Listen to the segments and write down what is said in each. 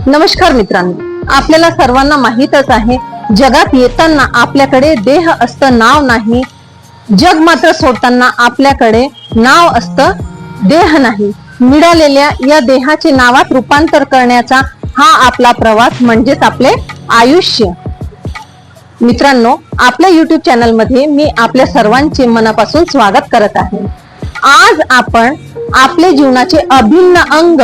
नमस्कार मित्रांनो, आपल्याला सर्वांना माहीतच आहे, जगात येताना आपल्याकडे देह असतं, नाव नाही. जग मात्र सोडताना आपल्याकडे नाव असतं, देह नाही. मिळालेल्या या देहाचे नावात रूपांतर करण्याचा हा आपला प्रवास म्हणजेच आपले आयुष्य. मित्रांनो, आपल्या YouTube चॅनल मध्ये मी आपल्या सर्वांचे मनापासून स्वागत करत आहे. आज आपण आपले जीवनाचे अभिन्न अंग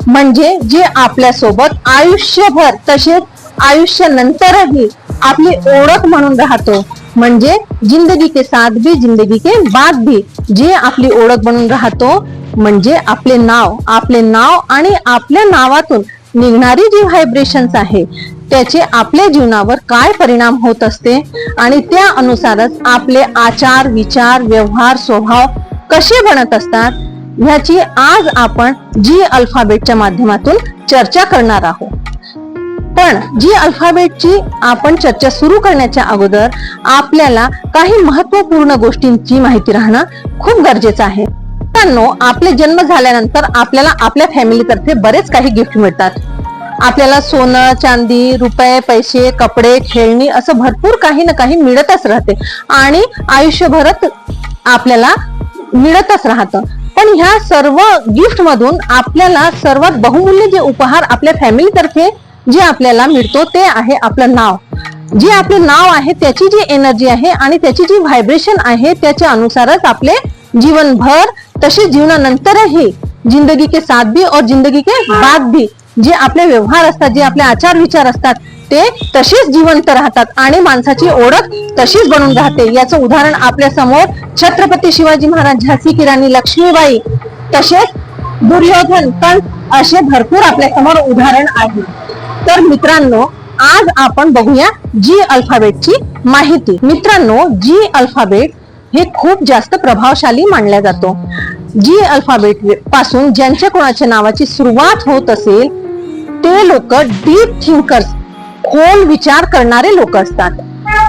म्हणजे जे आपल्या सोबत आयुष्यभर तसेच आयुष्यानंतरही आपली ओळख म्हणून राहतो, म्हणजे जिंदगी के साथ भी जिंदगी के बाद भी जे आपली ओळख म्हणून राहतो, म्हणजे आपले नाव आणि आपल्या नावातून निघणारी जी व्हायब्रेशन्स आहे त्याचे आपल्या जीवनावर काय परिणाम होत असते आणि त्या अनुसारच आपले आचार, विचार, व्यवहार, स्वभाव कसे बनत असतात ह्याची आज आपण जी अल्फाबेटच्या माध्यमातून चर्चा करणार आहोत. पण जी अल्फाबेटची आपण चर्चा सुरू करण्याच्या अगोदर आपल्याला काही महत्त्वपूर्ण गोष्टींची माहिती राहणं खूप गरजेचं आहे. मित्रांनो, आपले जन्म झाल्यानंतर आपल्याला आपल्या फॅमिलीतर्फे बरेच काही गिफ्ट मिळतात. आपल्याला सोनं, चांदी, रुपये, पैसे, कपडे, खेळणी असं भरपूर काही ना काही मिळतच राहते आणि आयुष्यभरात आपल्याला मिळतच राहतं. पण ह्या सर्व गिफ्ट मधून आपल्याला सर्वात बहुमूल्य जे उपहार आपल्या फॅमिली तर्फे जे आपल्याला मिळतो ते आहे आपलं नाव. जे आपले नाव आहे त्याची जी एनर्जी आहे आणि त्याची जी व्हायब्रेशन आहे त्याच्या अनुसारच आपले जीवनभर तसे जीवनानंतरही जिंदगी के साथ भी और जिंदगी के बाद भी जे आपले व्यवहार असतात, जे आपले आचार विचार असतात ते तसेच जिवंत राहतात आणि माणसाची ओळख तशीच बनून राहते. याचं उदाहरण आपल्या समोर छत्रपती शिवाजी महाराज, झाशी की राणी लक्ष्मीबाई, तसेच दुर्योधन, कंस असे भरपूर आपल्या समोर उदाहरण आहे. तर मित्रांनो, आज आपण बघूया जी अल्फाबेटची माहिती. मित्रांनो, जी अल्फाबेट हे खूप जास्त प्रभावशाली मानला जातो. जी अल्फाबेट पासून ज्यांच्या कोणाच्या नावाची सुरुवात होत असेल ते लोक डीप थिंकर्स, खोल विचार करणारे लोक असतात.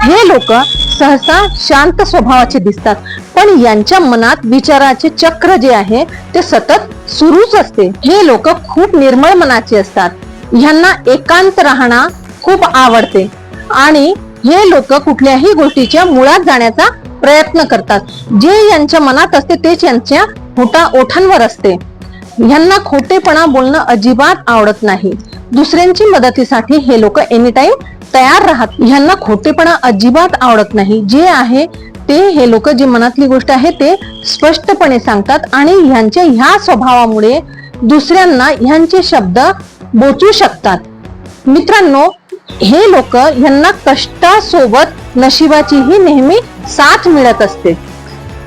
हे लोक सहसा शांत स्वभावाचे दिसतात, पण यांच्या मनात विचाराचे चक्र जे आहे ते सतत सुरूच असते. हे लोक खूप निर्मळ मनाचे असतात. ह्यांना एकांत राहणं खूप आवडते आणि हे लोक कुठल्याही गोष्टीच्या मुळात जाण्याचा प्रयत्न करतात. जे यांच्या मनात असते तेच यांच्या ओठांवर असते. ह्यांना खोटेपणा बोलणं अजिबात आवडत नाही. दुसऱ्यांची मदतीसाठी हे लोक एनी टाइम तयार राहत. ह्यांना खोटेपणा अजिबात आवडत नाही. जे आहे ते हे लोक जे मनातली गोष्ट आहे ते स्पष्टपणे सांगतात आणि ह्यांच्या ह्या स्वभावामुळे दुसऱ्यांना ह्यांचे शब्द बोचू शकतात. मित्रांनो, हे लोक ह्यांना कष्टासोबत नशिबाचीही नेहमी साथ मिळत असते.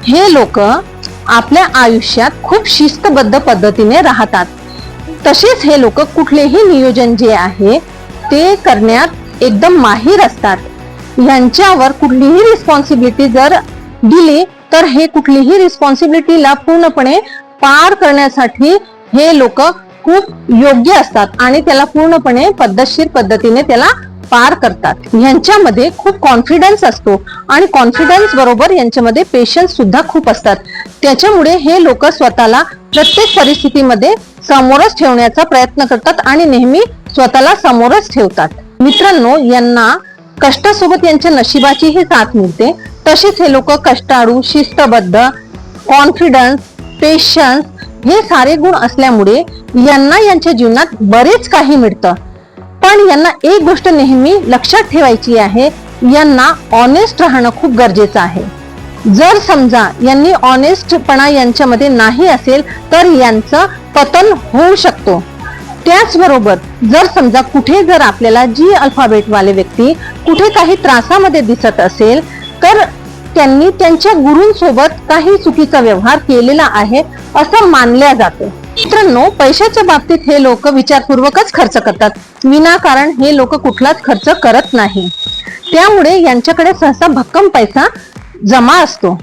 हे लोक आपल्या आयुष्यात खूप शिस्तबद्ध पद्धतीने राहतात. तसेच हे लोक कुठलेही नियोजन जे आहे ते करण्यात एकदम माहीर असतात. यांच्यावर कुठलीही रिस्पॉन्सिबिलिटी जर दिली तर हे कुठलीही रिस्पॉन्सिबिलिटीला पूर्णपणे पार करण्यासाठी हे लोक खूप योग्य असतात आणि त्याला पूर्णपणे पद्धतशीर पद्धतीने त्याला पार करतात. यांच्यामध्ये खूप कॉन्फिडन्स असतो आणि कॉन्फिडन्स बरोबर यांच्यामध्ये पेशन्स सुद्धा खूप असतात. त्याच्यामुळे हे लोक स्वतःला प्रत्येक परिस्थितीमध्ये समोरच ठेवण्याचा प्रयत्न करतात आणि नेहमी स्वतःला समोरच ठेवतात. मित्रांनो, यांना कष्टासोबत यांच्या नशिबाचीही साथ मिळते. तसेच हे लोक कष्टाळू, शिस्तबद्ध, कॉन्फिडन्स, पेशन्स हे सारे गुण असल्यामुळे यांना यांच्या जीवनात बरेच काही मिळतं. पण यांना एक गोष्ट नेहमी लक्षात ठेवायची आहे, यांना ऑनेस्ट राहणं खूप गरजेचं आहे. जर समजा यांनी ऑनेस्टपणा यांच्यामध्ये नाही असेल तर यांचं पतन होऊ शकतो. त्याचबरोबर जर समजा कुठे जर आपल्याला जी अल्फाबेटवाले व्यक्ती कुठे काही त्रासामध्ये दिसत असेल तर त्यांनी त्यांच्या गुरूंसोबत काही चुकीचा व्यवहार केलेला आहे असं मानल्या जातं. मित्रांनो, पैशाच्या बाबतीत हे लोक विचारपूर्वकच खर्च करतात. विनाकारण हे लोक कुठलाच खर्च करत नाही. त्यामुळे यांच्याकडे सहसा भक्कम पैसा जमा असतो.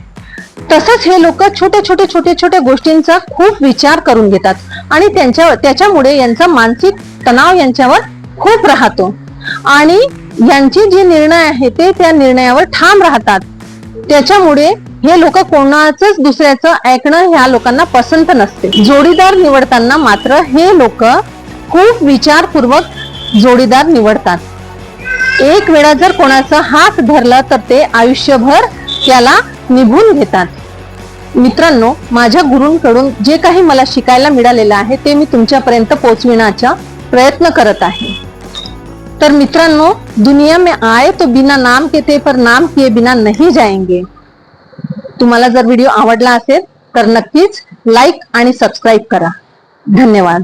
तसंच हे लोक छोट्या गोष्टींचा खूप विचार करून घेतात आणि त्याच्यामुळे यांचा मानसिक तणाव यांच्यावर खूप राहतो आणि यांचे जे निर्णय आहे ते त्या निर्णयावर ठाम राहतात. त्याच्यामुळे हे लोक कोणाचंच दुसऱ्याचं ऐकणं ह्या लोकांना पसंत नसते. जोडीदार निवडताना मात्र हे लोक खूप विचारपूर्वक जोडीदार निवडतात। एक वेळा जर कोणाचा हात धरला तर ते आयुष्यभर त्याला निभून घेतात। मित्रांनो, माझ्या गुरूंकडून जे काही मला शिकायला मिळालेलं आहे ते मी तुमच्यापर्यंत पोहोचविण्याचा प्रयत्न करत आहे। तर मित्रांनो, दुनिया में आए तो बिना नाम के थे, पर नाम किए बिना नहीं जाएंगे। तुम्हाला जर व्हिडिओ आवडला असेल तर नक्कीच लाईक आणि सबस्क्राईब करा। धन्यवाद।